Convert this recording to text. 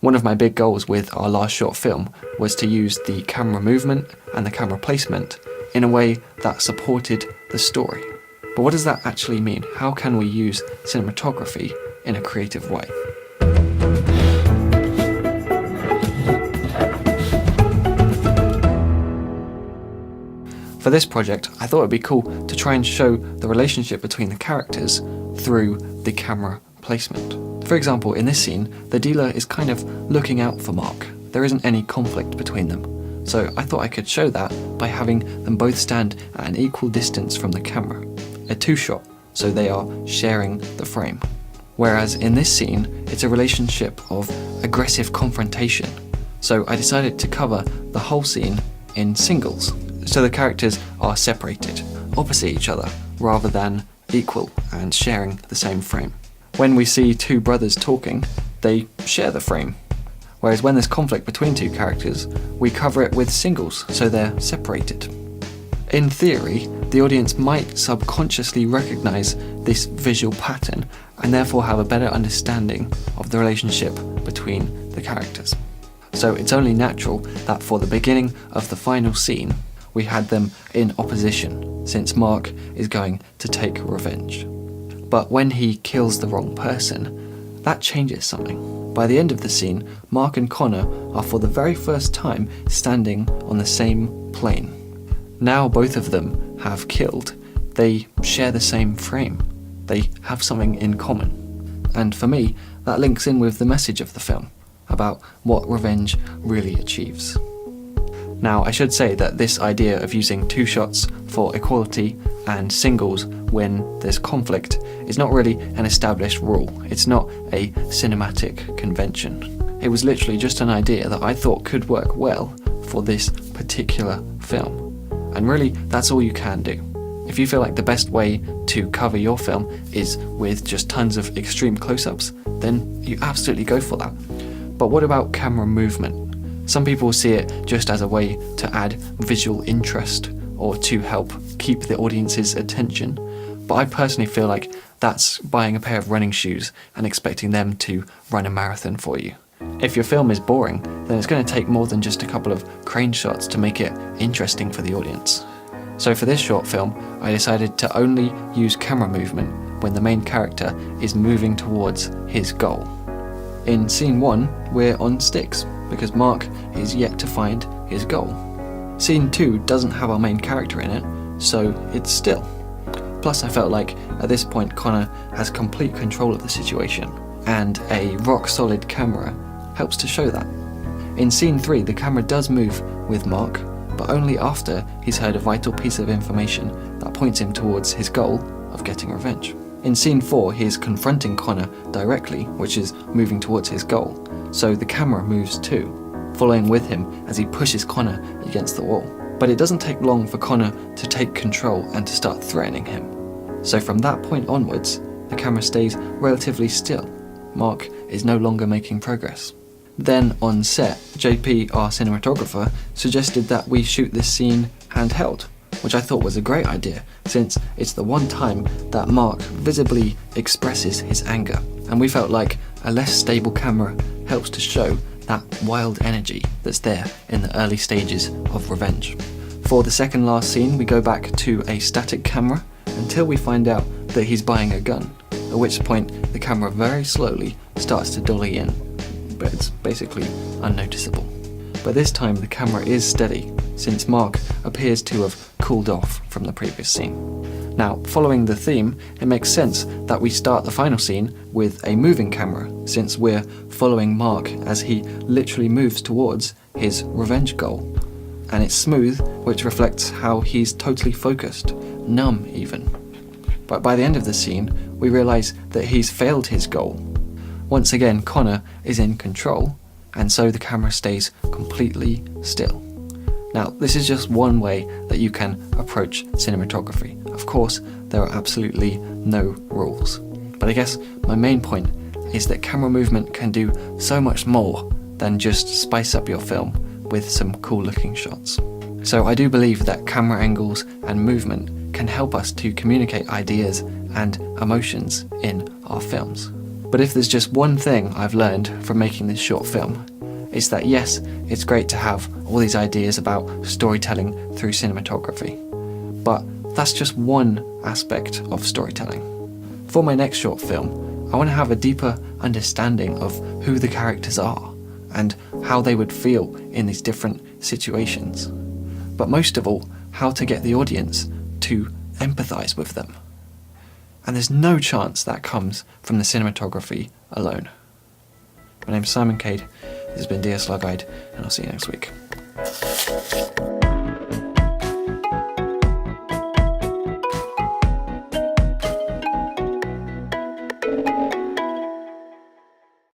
One of my big goals with our last short film was to use the camera movement and the camera placement in a way that supported the story. But what does that actually mean? How can we use cinematography in a creative way? For this project, I thought it'd be cool to try and show the relationship between the characters through the camera placement. For example, in this scene, the dealer is kind of looking out for Mark. There isn't any conflict between them. So I thought I could show that by having them both stand at an equal distance from the camera. A two-shot, so they are sharing the frame. Whereas in this scene, it's a relationship of aggressive confrontation. So I decided to cover the whole scene in singles. So the characters are separated, opposite each other, rather than equal and sharing the same frame. When we see two brothers talking, they share the frame. Whereas when there's conflict between two characters, we cover it with singles, so they're separated. In theory, the audience might subconsciously recognize this visual pattern and therefore have a better understanding of the relationship between the characters. So it's only natural that for the beginning of the final scene, we had them in opposition, since Mark is going to take revenge. But when he kills the wrong person, that changes something. By the end of the scene, Mark and Connor are for the very first time standing on the same plane. Now both of them have killed, they share the same frame. They have something in common. And for me, that links in with the message of the film, about what revenge really achieves. Now, I should say that this idea of using two shots for equality and singles when there's conflict is not really an established rule. It's not a cinematic convention. It was literally just an idea that I thought could work well for this particular film. And really, that's all you can do. If you feel like the best way to cover your film is with just tons of extreme close-ups, then you absolutely go for that. But what about camera movement? Some people see it just as a way to add visual interest or to help keep the audience's attention. But I personally feel like that's buying a pair of running shoes and expecting them to run a marathon for you. If your film is boring, then it's going to take more than just a couple of crane shots to make it interesting for the audience. So for this short film, I decided to only use camera movement when the main character is moving towards his goal. In scene 1, we're on sticks, because Mark is yet to find his goal. Scene 2 doesn't have our main character in it, so it's still. Plus I felt like at this point Connor has complete control of the situation, and a rock-solid camera helps to show that. In scene 3, the camera does move with Mark, but only after he's heard a vital piece of information that points him towards his goal of getting revenge. In scene 4, he is confronting Connor directly, which is moving towards his goal, so the camera moves too, following with him as he pushes Connor against the wall. But it doesn't take long for Connor to take control and to start threatening him. So from that point onwards, the camera stays relatively still. Mark is no longer making progress. Then on set, JP, our cinematographer, suggested that we shoot this scene handheld, which I thought was a great idea, since it's the one time that Mark visibly expresses his anger, and we felt like a less stable camera helps to show that wild energy that's there in the early stages of revenge. For the second last scene, we go back to a static camera until we find out that he's buying a gun, at which point the camera very slowly starts to dolly in, but it's basically unnoticeable. But this time the camera is steady, since Mark appears to have cooled off from the previous scene. Now, following the theme, it makes sense that we start the final scene with a moving camera, since we're following Mark as he literally moves towards his revenge goal. And it's smooth, which reflects how he's totally focused, numb even. But by the end of the scene, we realise that he's failed his goal. Once again, Connor is in control, and so the camera stays completely still. Now, this is just one way that you can approach cinematography. Of course, there are absolutely no rules. But I guess my main point is that camera movement can do so much more than just spice up your film with some cool looking shots. So I do believe that camera angles and movement can help us to communicate ideas and emotions in our films. But if there's just one thing I've learned from making this short film, it's that yes, it's great to have all these ideas about storytelling through cinematography, but that's just one aspect of storytelling. For my next short film, I want to have a deeper understanding of who the characters are and how they would feel in these different situations. But most of all, how to get the audience to empathise with them. And there's no chance that comes from the cinematography alone. My name's Simon Cade, this has been DSLR Guide, and I'll see you next week.